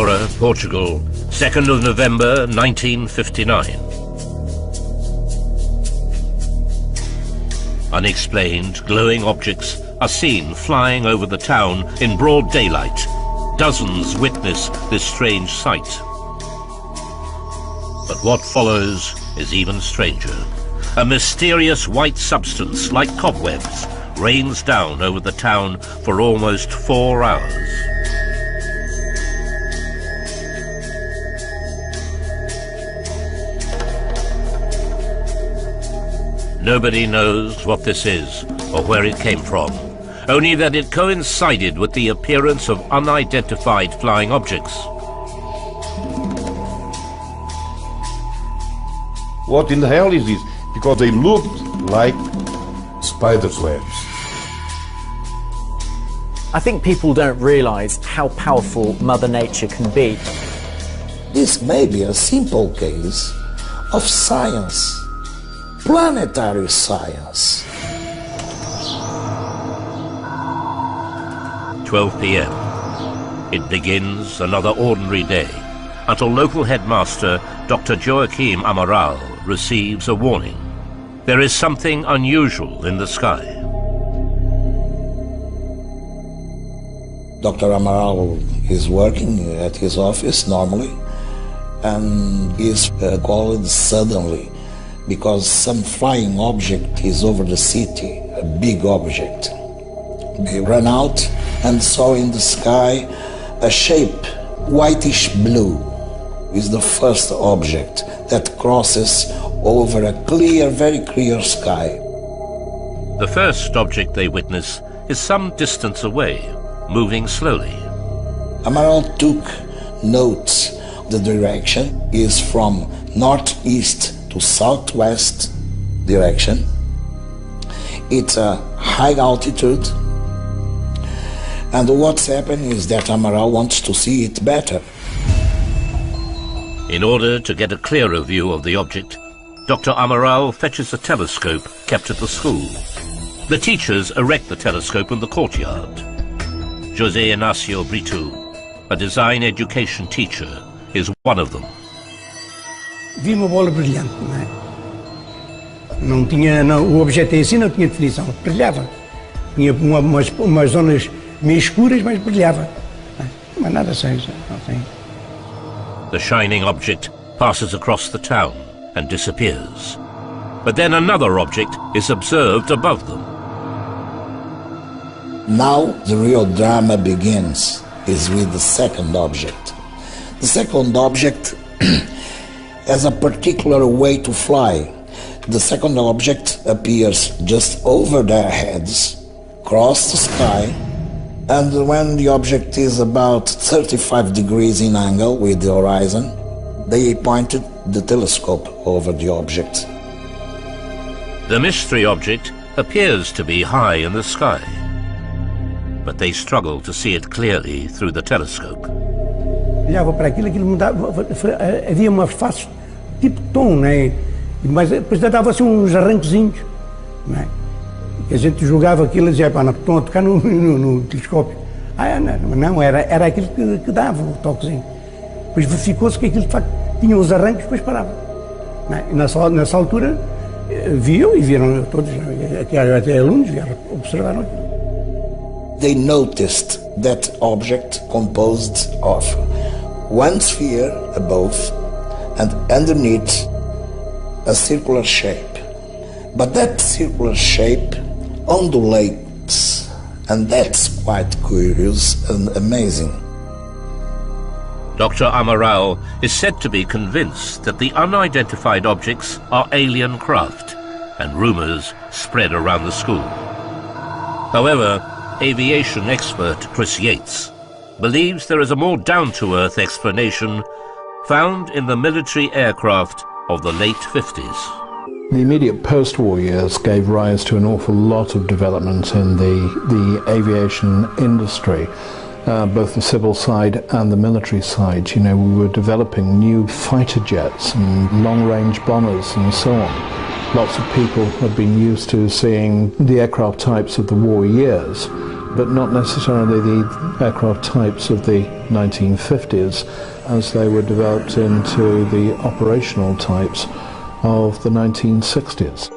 Evora Portugal, 2nd of November 1959. Unexplained, glowing objects are seen flying over the town in broad daylight. Dozens witness this strange sight. But what follows is even stranger. A mysterious white substance, like cobwebs, rains down over the town for almost 4 hours. Nobody knows what this is or where it came from, only that it coincided with the appearance of unidentified flying objects. What in the hell is this? Because they looked like spiders' webs. I think people don't realise how powerful Mother Nature can be. This may be a simple case of science. Planetary science. 12 p.m. It begins another ordinary day until local headmaster Dr. Joaquim Amaral receives a warning. There is something unusual in the sky. Dr. Amaral is working at his office normally and is called suddenly because some flying object is over the city, a big object. They ran out and saw in the sky a shape, whitish blue, is the first object that crosses over a clear, very clear sky. The first object they witness is some distance away, moving slowly. Amaral took notes. The direction is from northeast to southwest direction. It's a high altitude, and what's happened is that Amaral wants to see it better. In order to get a clearer view of the object, Dr. Amaral fetches a telescope kept at the school. The teachers erect the telescope in the courtyard. José Inácio Brito, a design education teacher, is one of them. Vi uma bola brilhante, não é? Não tinha, não, o objeto em si não tinha definição, brilhava. Tinha umas zonas meio escuras, mas brilhava. Mas nada sei, não sei. The shining object passes across the town and disappears. But then another object is observed above them. Now the real drama begins, is with the second object. The second object has a particular way to fly. The second object appears just over their heads, across the sky, and when the object is about 35 degrees in angle with the horizon, they pointed the telescope over the object. The mystery object appears to be high in the sky, but they struggle to see it clearly through the telescope. Olhava para aquilo mudava, havia uma face tipo tom, né? Mas depois dava-se uns arranquezinhos, né? E a gente jogava aquilo e dizia, pá, não, estão a tocar no telescópio. Não, era aquilo que dava o toquezinho. Depois verificou-se que aquilo de facto tinha os arranques, depois parava. Né? E nessa altura viram todos, até alunos observaram aquilo. They noticed that object composed of one sphere above and underneath a circular shape. But that circular shape undulates, and that's quite curious and amazing. Dr. Amaral is said to be convinced that the unidentified objects are alien craft, and rumors spread around the school. However, aviation expert Chris Yates believes there is a more down-to-earth explanation found in the military aircraft of the late 50s. The immediate post-war years gave rise to an awful lot of development in the aviation industry, both the civil side and the military side. You know, we were developing new fighter jets and long-range bombers and so on. Lots of people had been used to seeing the aircraft types of the war years, but not necessarily the aircraft types of the 1950s as they were developed into the operational types of the 1960s.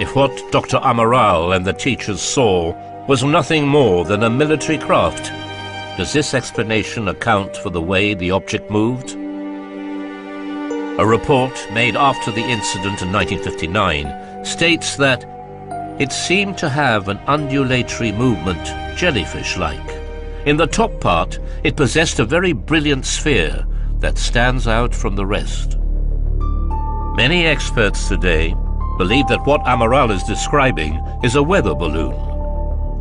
If what Dr. Amaral and the teachers saw was nothing more than a military craft, does this explanation account for the way the object moved? A report made after the incident in 1959 states that it seemed to have an undulatory movement, jellyfish-like. In the top part, it possessed a very brilliant sphere that stands out from the rest. Many experts today believe that what Amaral is describing is a weather balloon.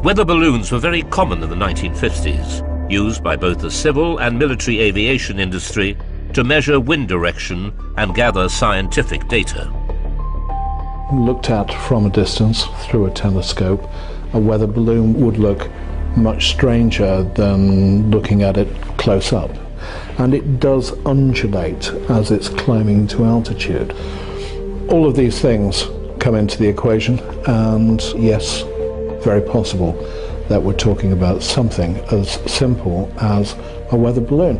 Weather balloons were very common in the 1950s, used by both the civil and military aviation industry to measure wind direction and gather scientific data. Looked at from a distance through a telescope, a weather balloon would look much stranger than looking at it close up. And it does undulate as it's climbing to altitude. All of these things come into the equation, and yes, very possible that we're talking about something as simple as a weather balloon.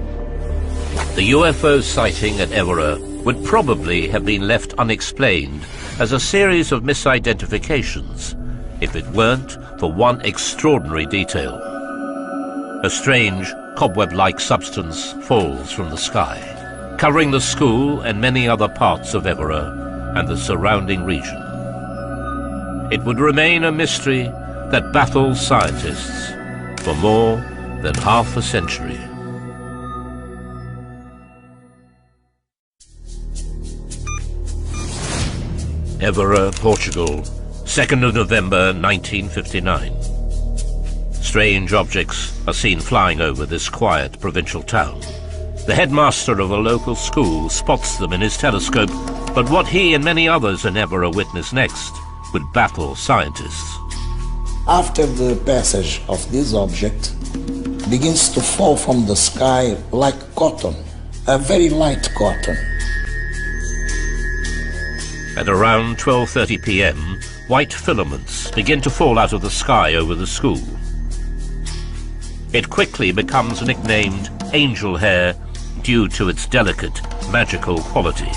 The UFO sighting at Evora would probably have been left unexplained as a series of misidentifications if it weren't for one extraordinary detail. A strange, cobweb-like substance falls from the sky, covering the school and many other parts of Evora and the surrounding region. It would remain a mystery that baffles scientists for more than half a century. Evora, Portugal, 2nd of November 1959. Strange objects are seen flying over this quiet provincial town. The headmaster of a local school spots them in his telescope, but what he and many others in Evora witness next would baffle scientists. After the passage of this object, begins to fall from the sky like cotton, a very light cotton. At around 12:30 p.m, white filaments begin to fall out of the sky over the school. It quickly becomes nicknamed Angel Hair due to its delicate, magical quality.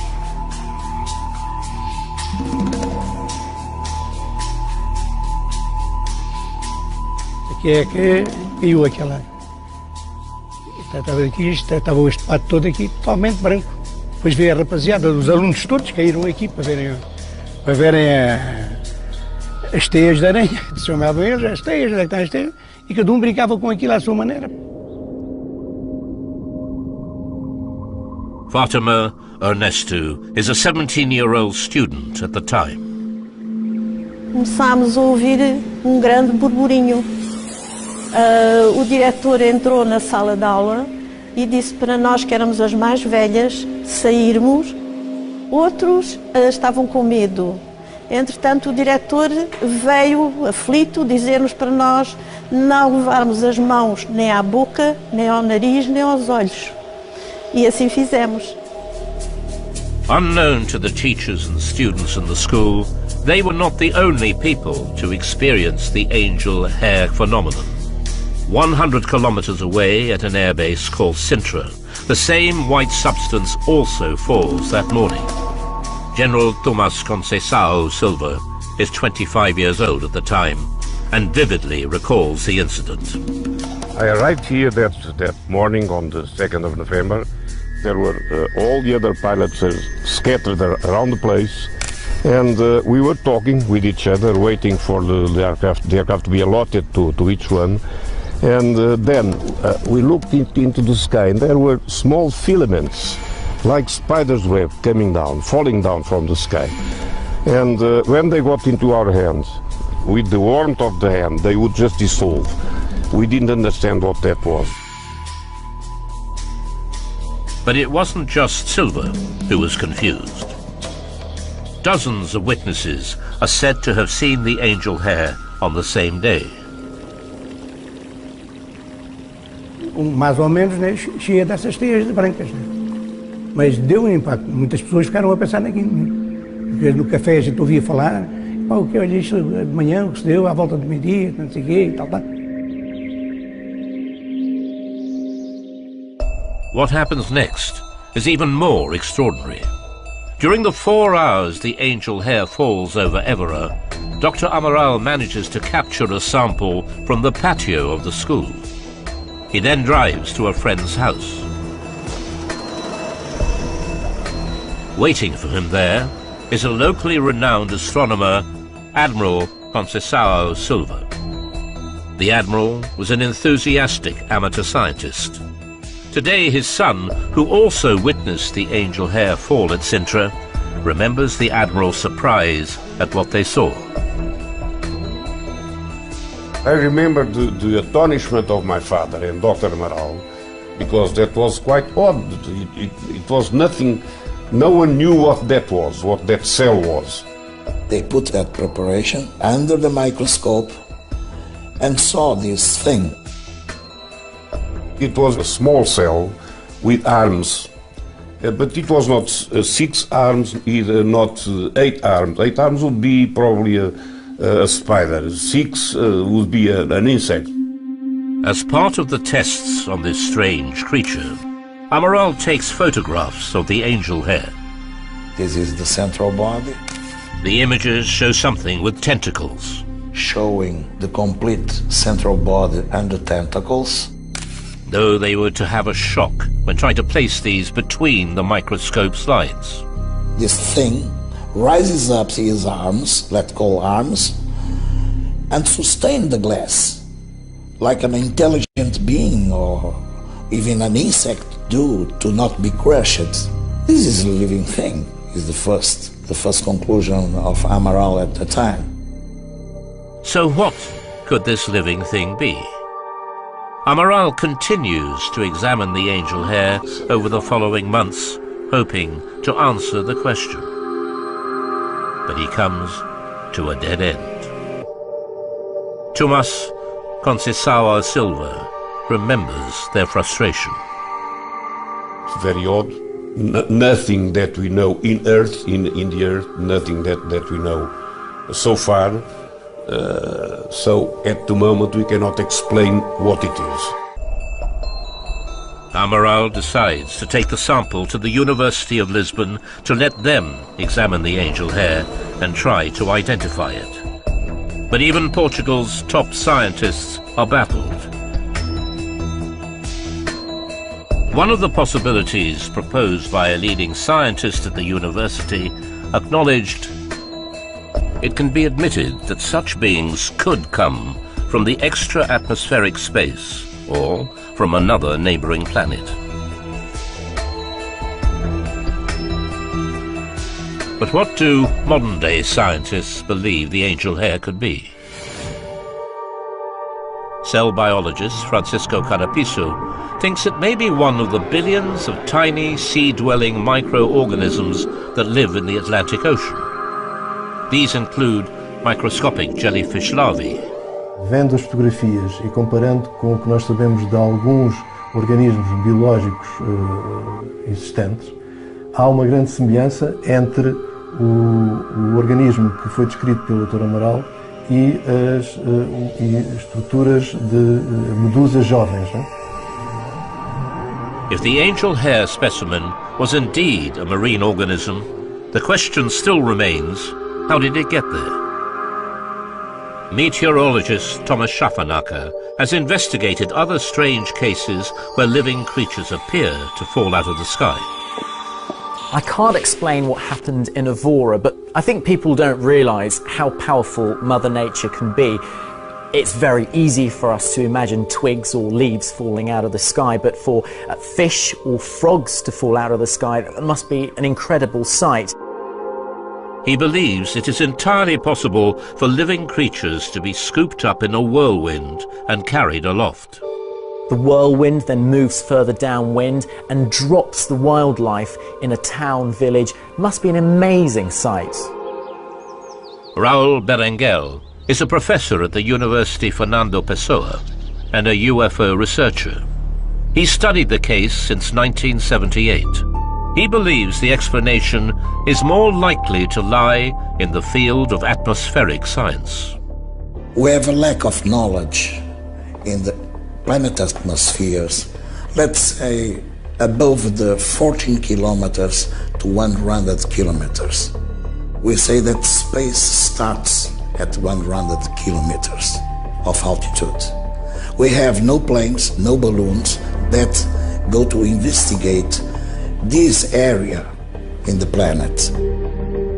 Aqui é que caiu aquela. Estava aqui, estava o espaço todo aqui totalmente branco. Depois veio a rapaziada, os alunos todos caíram aqui para verem as teias de aranha. Chamavam eles, as teias, onde é que estão as teias? E cada um brincava com aquilo à sua maneira. Fatima Ernesto is a 17-year-old student at the time. Começámos a ouvir um grande burburinho. O diretor entrou na sala de aula e disse para nós, que éramos as mais velhas, sairmos. Outros estavam com medo. Entretanto, o diretor veio aflito dizer-nos para nós não levarmos as mãos nem à boca, nem ao nariz, nem aos olhos. E assim fizemos. Unknown to the teachers and students in the school, they were not the only people to experience the Angel Hair phenomenon. 100 kilometers away at an airbase called Sintra, the same white substance also falls that morning. General Tomas Conceição Silva is 25 years old at the time and vividly recalls the incident. I arrived here that morning on the 2nd of November. There were all the other pilots scattered around the place, and we were talking with each other, waiting for the aircraft to be allotted to each one. And then we looked into the sky, and there were small filaments, like spider's web, coming down, falling down from the sky. And when they got into our hands, with the warmth of the hand, they would just dissolve. We didn't understand what that was. But it wasn't just Silva who was confused. Dozens of witnesses are said to have seen the Angel Hair on the same day. Mais ou menos, né, cheia dessas teias brancas. Né? Mas deu um impacto. Muitas pessoas ficaram a pensar naquilo. Né? No café a gente ouvia falar, pá, o que olha isto de manhã, o que se deu, à volta do meio-dia, não sei o quê, e tal. What happens next is even more extraordinary. During the 4 hours the Angel Hair falls over Evora, Dr. Amaral manages to capture a sample from the patio of the school. He then drives to a friend's house. Waiting for him there is a locally renowned astronomer, Admiral Conceição Silva. The Admiral was an enthusiastic amateur scientist. Today his son, who also witnessed the Angel Hair fall at Sintra, remembers the Admiral's surprise at what they saw. I remember the astonishment of my father and Dr. Amaral, because that was quite odd. It was nothing, no one knew what that was, what that cell was. They put that preparation under the microscope and saw this thing. It was a small cell with arms, but it was not 6 arms, either not 8 arms. 8 arms would be probably a spider. 6 would be an insect. As part of the tests on this strange creature, Amaral takes photographs of the angel hair. This is the central body, The images show something with tentacles. showing the complete central body and the tentacles. Though they were to have a shock when trying to place these between the microscope slides. This thing rises up his arms, let's call arms, and sustain the glass, like an intelligent being or even an insect do, to not be crushed. This is a living thing, is the first conclusion of Amaral at the time. So what could this living thing be? Amaral continues to examine the angel hair over the following months, hoping to answer the question. But he comes to a dead end. Tomas Conceição Silva remembers their frustration. It's very odd. Nothing that we know in Earth, in the Earth, nothing that we know so far. So at the moment we cannot explain what it is. Amaral decides to take the sample to the University of Lisbon to let them examine the angel hair and try to identify it. But even Portugal's top scientists are baffled. One of the possibilities proposed by a leading scientist at the university acknowledged it can be admitted that such beings could come from the extra-atmospheric space or from another neighboring planet. But what do modern-day scientists believe the angel hair could be? Cell biologist Francisco Carapiso thinks it may be one of the billions of tiny sea-dwelling microorganisms that live in the Atlantic Ocean. These include microscopic jellyfish larvae. Vendo as fotografias e comparando com o que nós sabemos de alguns organismos biológicos existentes, há uma grande semelhança entre o organismo que foi descrito pelo Dr. Amaral e as estruturas de medusas jovens. Não? If the angel hair specimen was indeed a marine organism, the question still remains, how did it get there? Meteorologist Thomas Schaffernacker has investigated other strange cases where living creatures appear to fall out of the sky. I can't explain what happened in Evora, but I think people don't realise how powerful Mother Nature can be. It's very easy for us to imagine twigs or leaves falling out of the sky, but for fish or frogs to fall out of the sky, that must be an incredible sight. He believes it is entirely possible for living creatures to be scooped up in a whirlwind and carried aloft. The whirlwind then moves further downwind and drops the wildlife in a town village. Must be an amazing sight. Raul Berenguel is a professor at the University Fernando Pessoa and a UFO researcher. He studied the case since 1978. He believes the explanation is more likely to lie in the field of atmospheric science. We have a lack of knowledge in the planet atmospheres, let's say above the 14 kilometers to 100 kilometers. We say that space starts at 100 kilometers of altitude. We have no planes, no balloons that go to investigate this area in the planet.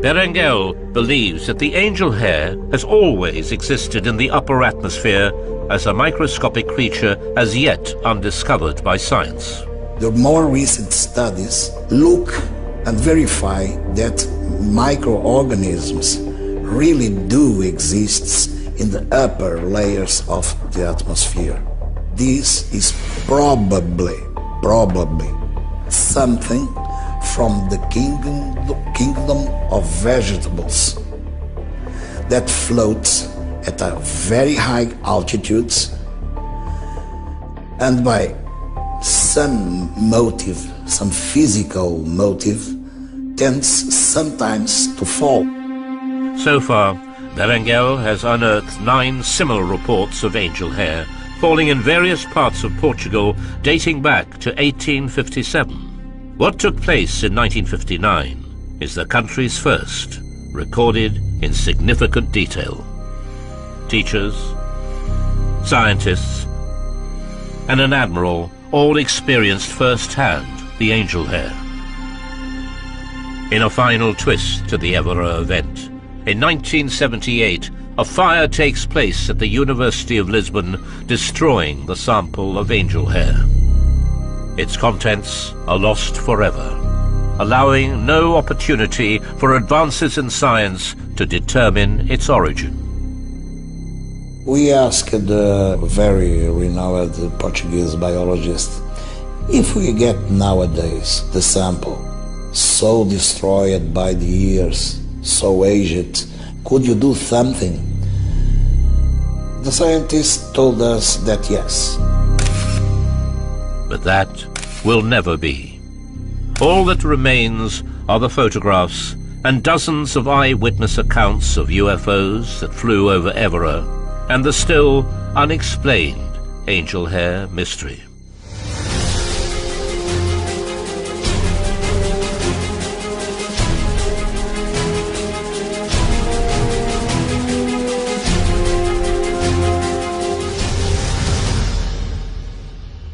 Berengel believes that the angel hair has always existed in the upper atmosphere as a microscopic creature as yet undiscovered by science. The more recent studies look and verify that microorganisms really do exist in the upper layers of the atmosphere. This is probably something from the kingdom of vegetables that floats at a very high altitudes and by some motive, some physical motive, tends sometimes to fall. So far, Berengel has unearthed 9 similar reports of angel hair falling in various parts of Portugal dating back to 1857. What took place in 1959 is the country's first, recorded in significant detail. Teachers, scientists, and an admiral all experienced firsthand the angel hair. In a final twist to the Evora event, in 1978, a fire takes place at the University of Lisbon, destroying the sample of angel hair. Its contents are lost forever, allowing no opportunity for advances in science to determine its origin. We asked the very renowned Portuguese biologist if we get nowadays the sample so destroyed by the years, so aged, could you do something? The scientist told us that yes. But that will never be. All that remains are the photographs and dozens of eyewitness accounts of UFOs that flew over Evora and the still unexplained angel hair mystery.